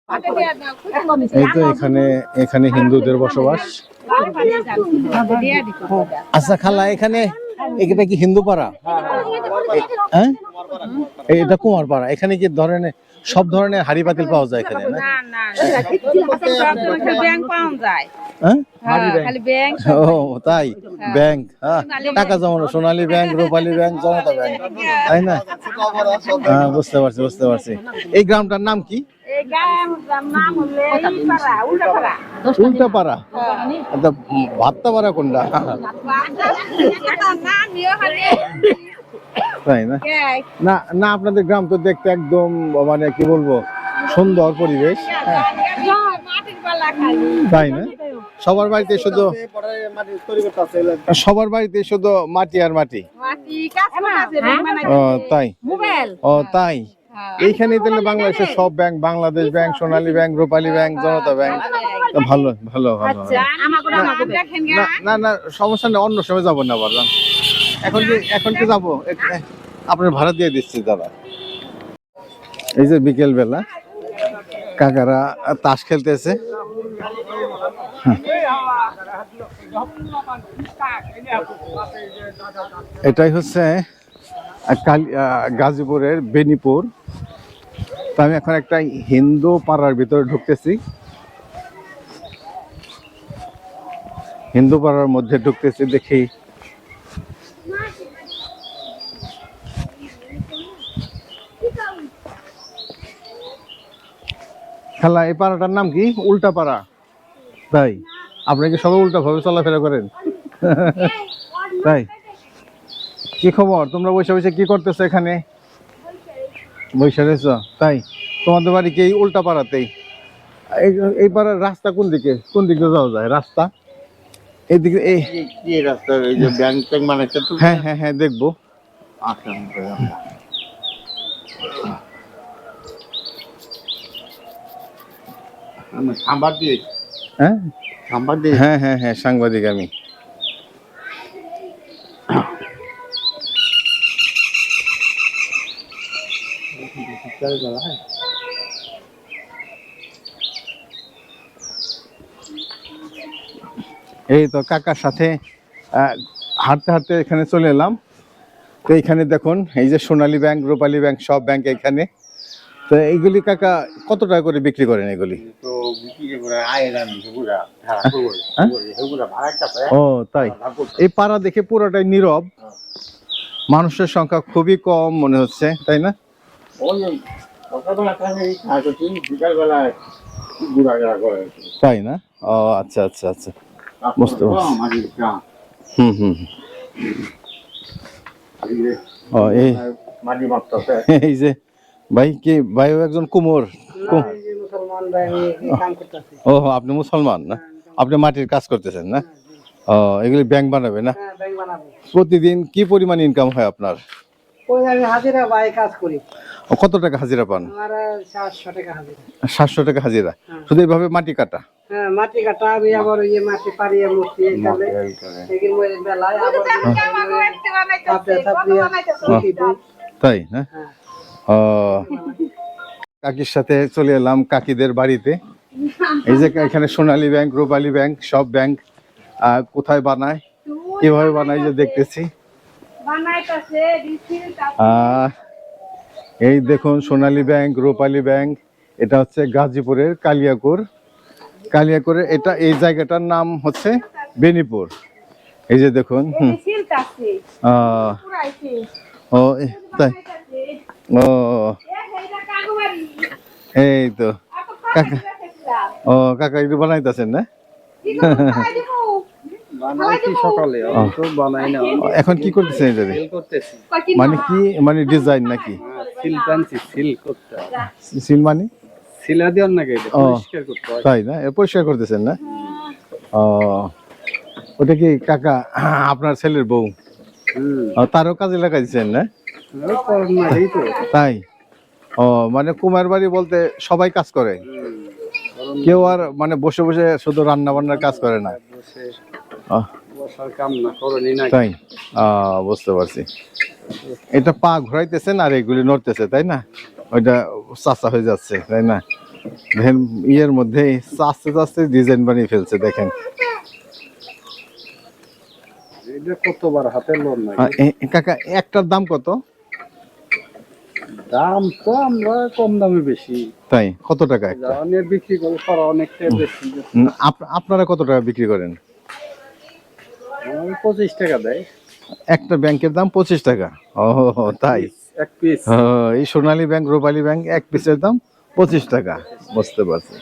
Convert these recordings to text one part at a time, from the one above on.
এই তো এখানে এখানে হিন্দুদের বসবাস। আচ্ছা খালা, এখানে এটা কি হিন্দু পাড়া? হ্যাঁ, এটা কুমার পাড়া। এখানে কি ধরনের সব ধরনের হাড়ি পাতিল পাওয়া যায় এখানে? না, ও তাই, ব্যাংক, টাকা জমানো, সোনালী ব্যাংক, রূপালী ব্যাংক, জনতা ব্যাংক, তাই না? হ্যাঁ, বুঝতে পারছি বুঝতে পারছি। এই গ্রামটার নাম কি? উল্টাপাড়া। ভাত্তাপাড়া কোনটা? তাই না? না না, আপনাদের গ্রাম তো দেখতে একদম মানে কি বলবো, সুন্দর পরিবেশ। তাই না? সবার বাড়িতে শুধু মাটি আর মাটি। ও তাই, ও তাই। এইখানে তাহলে বাংলাদেশের সব ব্যাংক, বাংলাদেশ ব্যাংক, সোনালী ব্যাংক, রূপালী ব্যাংক, জনতা ব্যাংক। ভালো ভালো ভালো। না না, সমস্যা নেই, অন্য সময় যাবো না, বললাম এখন কি যাবো, আপনার ভাড়া দিয়ে দিচ্ছি দাদা। এই যে বিকেল বেলা কাকারা তাস খেলতেছে। এটাই হচ্ছে গাজীপুরের বেনিপুর। তো আমি এখন একটা হিন্দু পাড়ার ভিতরে ঢুকতেছি, হিন্দু পাড়ার মধ্যে ঢুকতেছি। দেখি খালা, এই পাড়াটার নাম কি? উল্টা পাড়া। তাই, আপনারা কি সবাই উল্টা ভাবে চলাফেরা করেন? তাই, কি খবর? তোমরা বসে বসে কি করতেছো এখানে? বসে রয়েছ? তাই, তোমাদের বাড়ি কি এই উল্টা পাড়াতেই? এই পাড়ার রাস্তা কোন দিকে, কোন দিকে যাওয়া যায় রাস্তা? এইদিকে এই রাস্তা, এই যে ব্যাংক ট্যাঙ্ক বানাইছে তো। হ্যাঁ হ্যাঁ হ্যাঁ, দেখবো। হ্যাঁ হ্যাঁ হ্যাঁ, সাংবাদিক আমি। এই তো কাকার সাথে হাঁটতে হাঁটতে এখানে চলে এলাম। তো এখানে দেখুন, এই যে সোনালী ব্যাংক, রূপালী ব্যাংক, সব ব্যাংক এখানে। তো এইগুলি কাকা কত টাকা করে বিক্রি করেন এগুলি? ও তাই, এই পাড়া দেখে পুরোটাই নীরব, মানুষের সংখ্যা খুবই কম মনে হচ্ছে, তাই না? তাই না? ও আচ্ছা আচ্ছা আচ্ছা, বুঝতে পারছি। হুম হুম। ও এই যে ভাই, কি ভাই একজন কুমোর? ও আপনি মুসলমান না? আপনি মাটির কাজ করতেছেন না? ও, এগুলি ব্যাংক বানাবে না? প্রতিদিন কি পরিমাণ ইনকাম হয় আপনার? কত টাকা হাজিরা পান? 700 টাকা হাজিরা, শুধু এইভাবে মাটি কাটা? মাটি কাটা, আমি আবার ওই মাটি পাড়িয়ে মুছি তাই না? কাকির সাথে চলে এলাম কাকিদের বাড়িতে। এই যে এখানে সোনালী ব্যাংক, রূপালী ব্যাংক, সব ব্যাংক কোথায় বানায়, কিভাবে বানায় যে দেখতেছি। এই দেখুন সোনালী ব্যাংক, রূপালী ব্যাংক, এটা হচ্ছে গাজীপুরের কালিয়াকুরে। এটা এই জায়গাটার নাম হচ্ছে বেনিপুর। এই যে দেখুন, ও তাই, ও এই তো কাকা, ও কাকা একটু বানাইতেছেন না? এখন কি করতেছেন এটা? মানে কি, মানে ডিজাইন নাকি? সিল মানে তাই না? পরিষ্কার করতেছেন না? ও, ওটা কি কাকা আপনার ছেলের বউ? তারও কাজে লাগাই দিচ্ছেন না? তাই, ও মানে কুমার বাড়ি বলতে সবাই কাজ করে, কেউ আর মানে বসে বসে শুধু রান্না বান্নার কাজ করে না? তাই, বুঝতে পারছি। এটা পা ঘোরাইতেছেন আর এগুলি নড়তেছে, তাই না? ওইটা চাচা হয়ে যাচ্ছে, তাই না? দেখেন ইয়ের মধ্যে আস্তে আস্তে ডিজাইন বানিয়ে ফেলছে দেখেন। এটা কতবার হাতে লোন নাই কাকা একটার দাম কত? দাম তো আমরা কম দামে বেশি। তাই কত টাকা একটা? অনেক বিক্রি করে তারা অনেকটা বেশি। আপনারা কত টাকা বিক্রি করেন? 25 টাকা দেয় একটা ব্যাংকের দাম 25 টাকা। ও তাই এক পিস। এই সোনালী ব্যাংক রূপালী ব্যাংক এক পিসের দাম 25 টাকা, বুঝতে পারছি।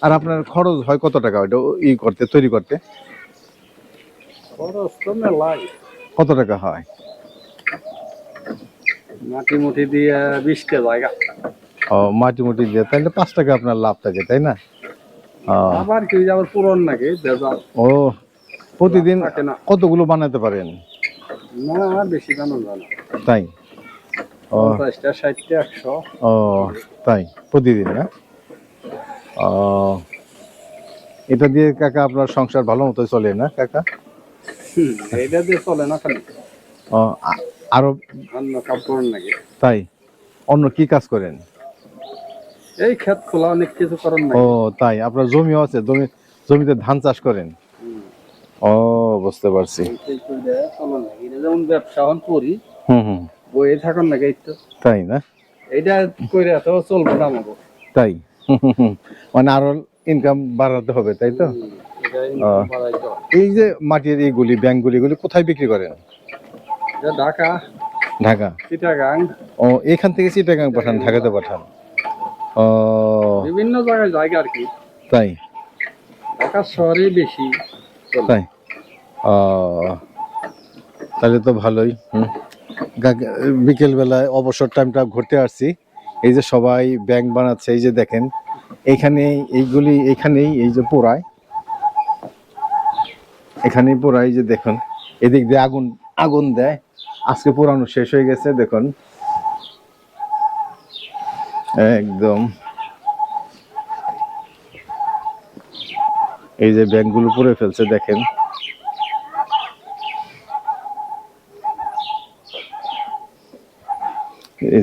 আর আপনার খরচ হয় কত টাকা ওটা ই করতে, তৈরি করতে? খরচ তো মেলাই। কত টাকা হয়? মাটি মুটি দিয়ে 20 টা জায়গা। ও মাটি মুটি দিয়ে তাহলে 5 টাকা আপনার লাভ থাকে, তাই না? আবার কি আবার পুরন নাকি ভেজাল। ও প্রতিদিন কতগুলো বানাতে পারেন? না বেশি বানানো যায় না। তাই? ও 50টা 60টা 100। ও তাই প্রতিদিন না? ও এটা দিয়ে কাকা আপনার সংসার ভালো মতো চলে না কাকা? এটা দিয়ে চলে না খালি। ও আরো অন্য কাজ করেন নাকি? তাই অন্য কি কাজ করেন? এই ক্ষেত খোলা অনেক কিছু করেন না। ও তাই আপনার জমিও আছে, জমিতে ধান চাষ করেন? ও বুঝতে পারছি। যেমন ব্যবসা হন করি হুম বইয়ে থাকুন নাকি এই তো। তাই না? এইটা করে তো চলবে না আমাকে। তাই মানে আরো ইনকাম বাড়াতে হবে, তাই তো? এই যে মাটির এইগুলি ব্যাংকগুলি এগুলি কোথায় বিক্রি করেন? ঢাকা। ঢাকা, চিটাগাং। ও এখান থেকে চিটাগাং পাঠান, ঢাকাতে পাঠান? ও বিভিন্ন জায়গায় জায়গা আর কি। তাই ঢাকা শহরে বেশি। তাই ও তাহলে তো ভালোই। বিকেল বেলায় অবসর টাইমটা ঘুরতে আসছি, এই যে সবাই ব্যাংক বানাচ্ছে, এই যে দেখেন এখানে এইগুলি এখানেই এই যে পোড়ায়, এখানেই পোড়ায়, যে দেখুন এদিক দিয়ে আগুন দেয়, আজকে পোড়ানো শেষ হয়ে গেছে দেখুন একদম। এই যে ব্যাংকগুলো পুড়ে ফেলছে দেখেন।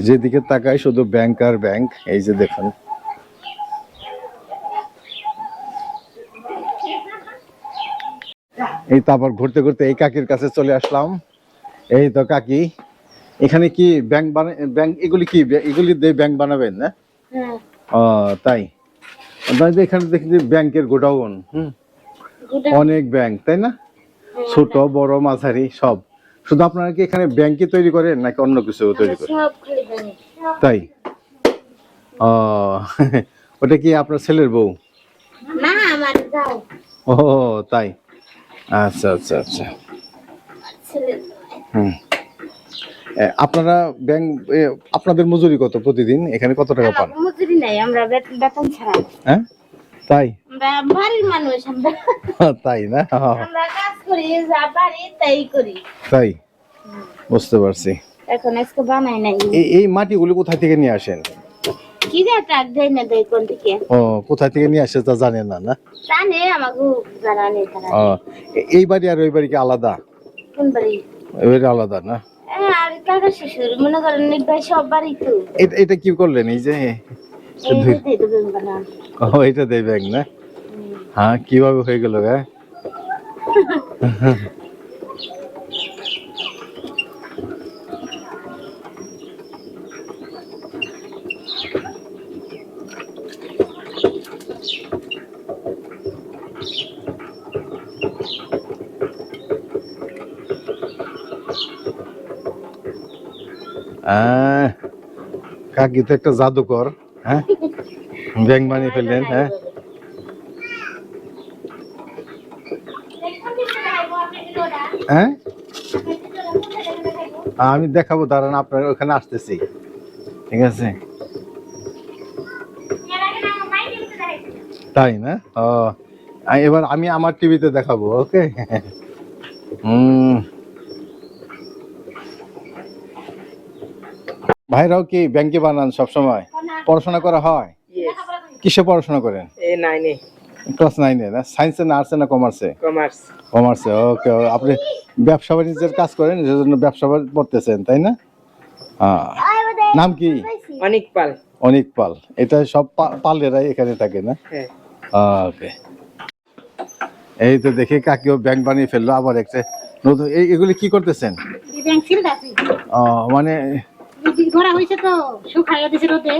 যেদিকে তাকাই শুধু ব্যাংক আর ব্যাংক, এই যে দেখুন। এই তো আবার ঘুরতে ঘুরতে এই কাকির কাছে চলে আসলাম। এই তো কাকি, এখানে কি ব্যাংক এগুলি কি এগুলি দিয়ে ব্যাংক বানাবেন না? ও তাই এখানে দেখি যে ব্যাংকের গোডাউন। অনেক ব্যাংক, তাই না? ছোট বড় মাঝারি সব। শুধু আপনারা কি এখানে ব্যাংকই তৈরি করেন নাকি অন্য কিছু তৈরি করেন? তাই ও ওটা কি আপনার ছেলের বউ? না আমার যাও। ও তাই, আচ্ছা আচ্ছা আচ্ছা। আপনারা ব্যাংক আপনাদের মজুরি কত প্রতিদিন? এখানে কত টাকা পান? মজুরি নাই, আমরা বেতন ছাড়া। হ্যাঁ তাই? আমরা বাড়ির মানুষ, আমরা তাই না? আমরা কাজ করি, যা পারি তাই করি। তাই বুঝতে পারছি। এখন আজকে বানাই নাই। এই মাটিগুলো কোথা থেকে নিয়ে আসেন? কি যে টাক দেয় না দেয় কোন থেকে? ও কোথা থেকে নিয়ে আসে তা জানেন না? না জানে, আমাকে জানা নেই তারা। এই বাড়ি আর ওই বাড়ি কি আলাদা? কোন বাড়ি? ওই বাড়ি আলাদা না? আর কাকা শ্বশুর মনে করেন ভাই সব বাড়ি তো। এটা কি করলেন? এই যে ও এটা দেই ব্যাংক না? হ্যাঁ কিভাবে হয়ে গেল গা? কাকি তো একটা জাদুকর। হ্যাঁ ব্যাংক বানিয়ে ফেললেন। হ্যাঁ হ্যাঁ আমি দেখাবো, দাঁড়ান আপনার ওখানে আসতেছি, ঠিক আছে? তাই না? ও এবার আমি আমার টিভিতে দেখাবো, ওকে? ভাইরাও কি ব্যাংকে বানান সব সময়? পড়াশোনা করা হয়? কিসে পড়াশোনা করেন? ক্লাস 9-এ না? সায়েন্সে না আর্টসে না কমার্সে? কমার্সে। ওকে, আপনি ব্যবসা বাণিজ্যের কাজ করেন, এজন্য ব্যবসা পড়তেছেন, তাই না? নাম কি? অনিক পাল। অনেক পাল, এটা সব পালেরাই এখানে থাকে না? হ্যাঁ। ওকে, এই তো দেখি কাকিও ব্যাংক বানিয়ে ফেললো আবার একটা নতুন। এগুলি কি করতেছেন? মানে ঘোরা হয়েছে তো শুকাইয়া দিছে রোদে,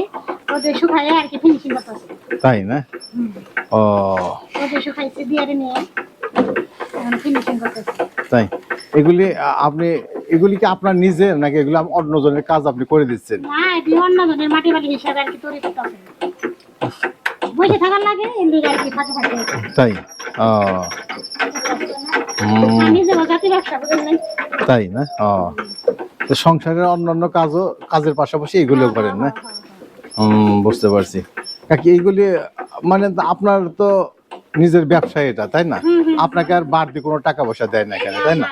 রোদে শুকাইয়া আর কি ফিনিশিং করতেছে। তাই না? ও রোদে শুকাইছে দিয়ে নিয়ে এখন ফিনিশিং করতেছে। তাই, এগুলি আপনি এগুলি কি আপনার নিজের নাকি এগুলো অন্যজনের কাজ আপনি করে দিচ্ছেন? না, এটি অন্যজনের মাটি বাড়ি হিসাবে আর কি তৈরি করতেছে। বসে থাকার লাগে এর লিগে আর কি ফাঁকে ফাঁকে। তাই? ও নিজে জাতি ব্যবসা বুঝলেন? তাই না? ও, তো সংসারের অন্যান্য কাজের পাশাপাশি এগুলো করেন না? বুঝতে পারছি কাকি। এইগুলি মানে আপনার তো নিজের ব্যবসা এটা, তাই না? আপনাকে আর বাড়তি কোনো টাকা পয়সা দেয় না এখানে, তাই না?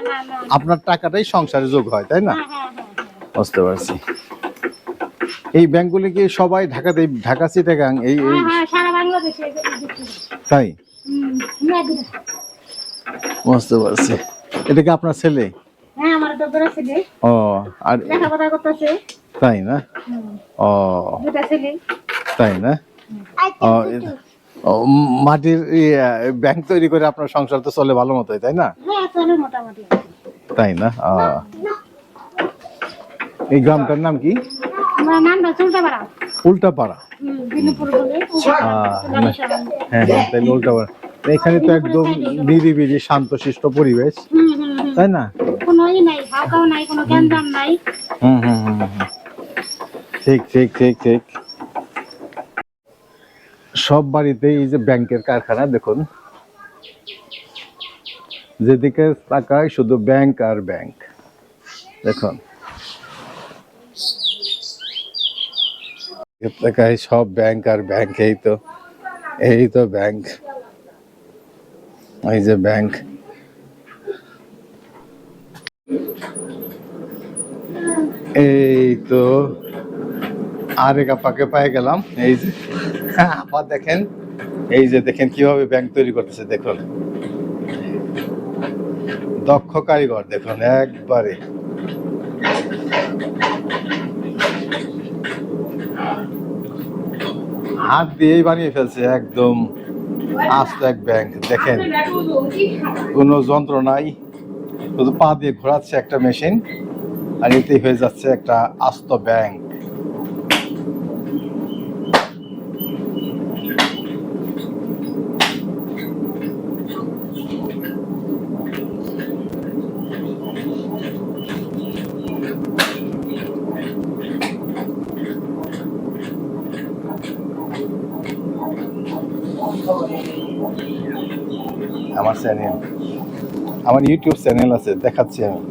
আপনার টাকাটাই সংসারে যোগ হয়, তাই না? বুঝতে পারছি। এই ব্যাংকগুলি কি সবাই ঢাকাতে, ঢাকা চিটাগাং এই সারা বাংলাদেশে? তাই, বুঝতে পারছি। এটা কি আপনার ছেলে? হ্যাঁ, আমার দোবরা ছেলে। ও, আর লেখাপড়া করতেছে। তাই না? ও, দুটা ছেলে। তাই না? ও, মাটির ব্যাংক তৈরি করে আপনার সংসার তো চলে ভালো মতোই, তাই না? হ্যাঁ, চলে মোটামুটি। তাই না? এই গ্রামটার নাম কি? আমার নামটা উল্টাপাড়া। উল্টাপাড়া? বিনুপুর বলে। হ্যাঁ হ্যাঁ, তাই উল্টাপাড়া। এখানে তো একদম নিরিবিলি শান্তশিষ্ট পরিবেশ, তাই না? কোনো নাই, হাওয়াও নাই, কোনো গ্যাঞ্জাম নাই। ঠিক ঠিক ঠিক ঠিক। সব বাড়িতে এই যে ব্যাংকের কারখানা দেখুন, যেদিকে তাকায় শুধু ব্যাংক আর ব্যাংক। দেখুন তাকায় সব ব্যাংক আর ব্যাংক। এই তো ব্যাংক, এই যে ব্যাংক। এই তো আরেক আপাকে পেয়ে গেলাম। এই যে আপা দেখেন, এই যে দেখেন কিভাবে ব্যাংক তৈরি করতেছে। দেখুন দক্ষ কারিগর, দেখুন একবারে। হাত দিয়েই বানিয়ে ফেলছে একদম আস্ত এক ব্যাংক। দেখেন কোনো যন্ত্র নাই, শুধু পা দিয়ে ঘোরাচ্ছে একটা মেশিন, আর এতেই হয়ে যাচ্ছে একটা আস্ত ব্যাংক। আমার চ্যানেল, আমার ইউটিউব চ্যানেল আছে, দেখাচ্ছি আমি।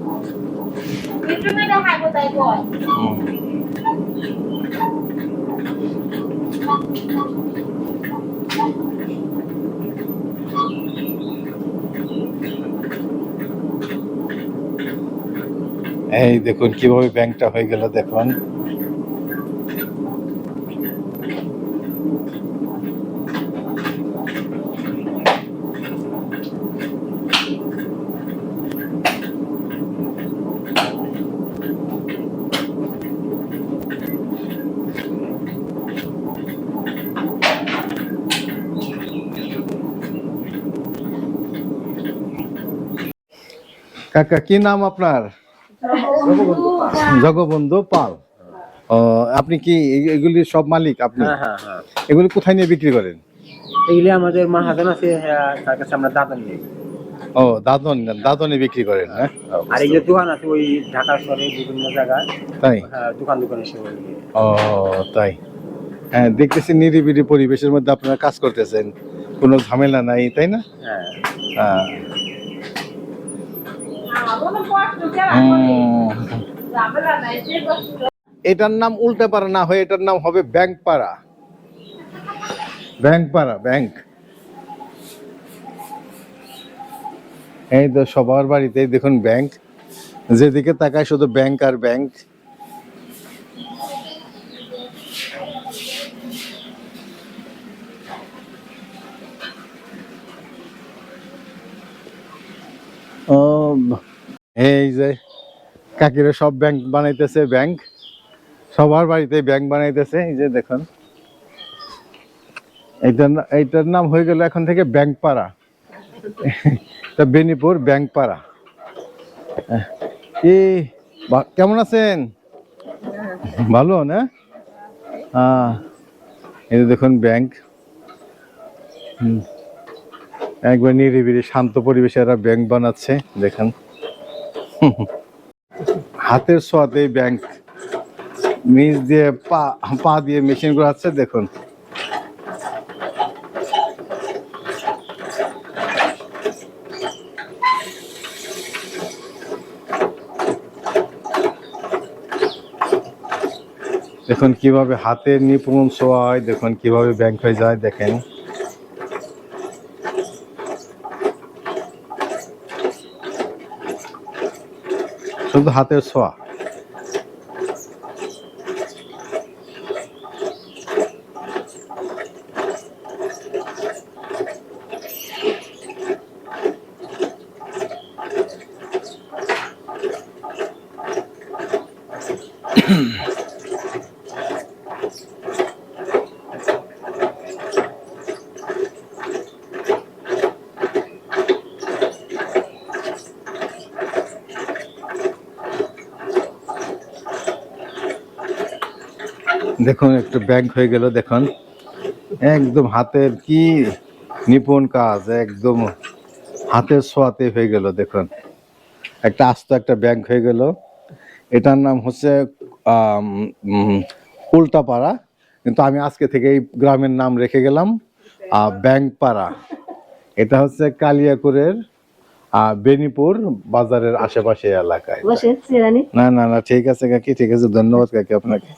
এই দেখুন কিভাবে ব্যাংকটা হয়ে গেল, দেখুন। কাকা কি নাম আপনার? জগবন্ধু পাল। ও, আপনি কি এগুলি সব মালিক আপনি? হ্যাঁ হ্যাঁ। এগুলি কোথায় নিয়ে বিক্রি করেন? এগুলি আমাদের মাহাজন আছে, তার কাছে আমরা দাদন নিই। ও, দাদনে বিক্রি করেন না? আর এই যে দোকান আছে ওই ঢাকা শহরে বিভিন্ন জায়গায়, তাই? দোকান এসে। ও তাই, হ্যাঁ দেখতেছি নিরিবিলি পরিবেশের মধ্যে আপনারা কাজ করতেছেন, কোনো ঝামেলা নাই, তাই না? হ্যাঁ। এটার নাম উল্টাপাড়া না হয়ে এটার নাম হবে ব্যাংকপাড়া। ব্যাংকপাড়া, ব্যাংক। এই তো সবার বাড়িতেই দেখুন ব্যাংক, যেদিকে তাকায় শুধু ব্যাংক আর ব্যাংক। ও, এই যে কাকিরা সব ব্যাংক বানাইতেছে, ব্যাংক। সবার বাড়িতে ব্যাংক বানাইতেছে, এই যে দেখুন। এইটার নাম হয়ে গেল এখন থেকে ব্যাংক পাড়া। তা বেনিপুর ব্যাংক পাড়া। কেমন আছেন? ভালো না? এই যে দেখুন ব্যাংক, একবার নিরিবিলি শান্ত পরিবেশে এরা ব্যাংক বানাচ্ছে দেখেন। হাতের ছোঁয়াতে ব্যাংক, নিচ দিয়ে পা দিয়ে মেশিন ঘোরাচ্ছে দেখুন। দেখুন কিভাবে হাতের নিপুণ ছোঁয়ায় দেখুন কিভাবে ব্যাংক হয়ে যায় দেখেন। শুধু হাতের ছোঁয়া। দেখুন একটু ব্যাংক হয়ে গেল দেখুন, একদম হাতের কি নিপুণ কাজ, একদম হাতের ছোঁয়াতে হয়ে গেল দেখুন। একটা আস্ত একটা ব্যাংক হয়ে গেল। এটার নাম হচ্ছে উল্টাপাড়া, কিন্তু আমি আজকে থেকে এই গ্রামের নাম রেখে গেলাম ব্যাংক পাড়া। এটা হচ্ছে কালিয়াকুরের বেনিপুর বাজারের আশেপাশে এলাকায়। না না না, ঠিক আছে কাকি, ঠিক আছে, ধন্যবাদ কাকি আপনাকে।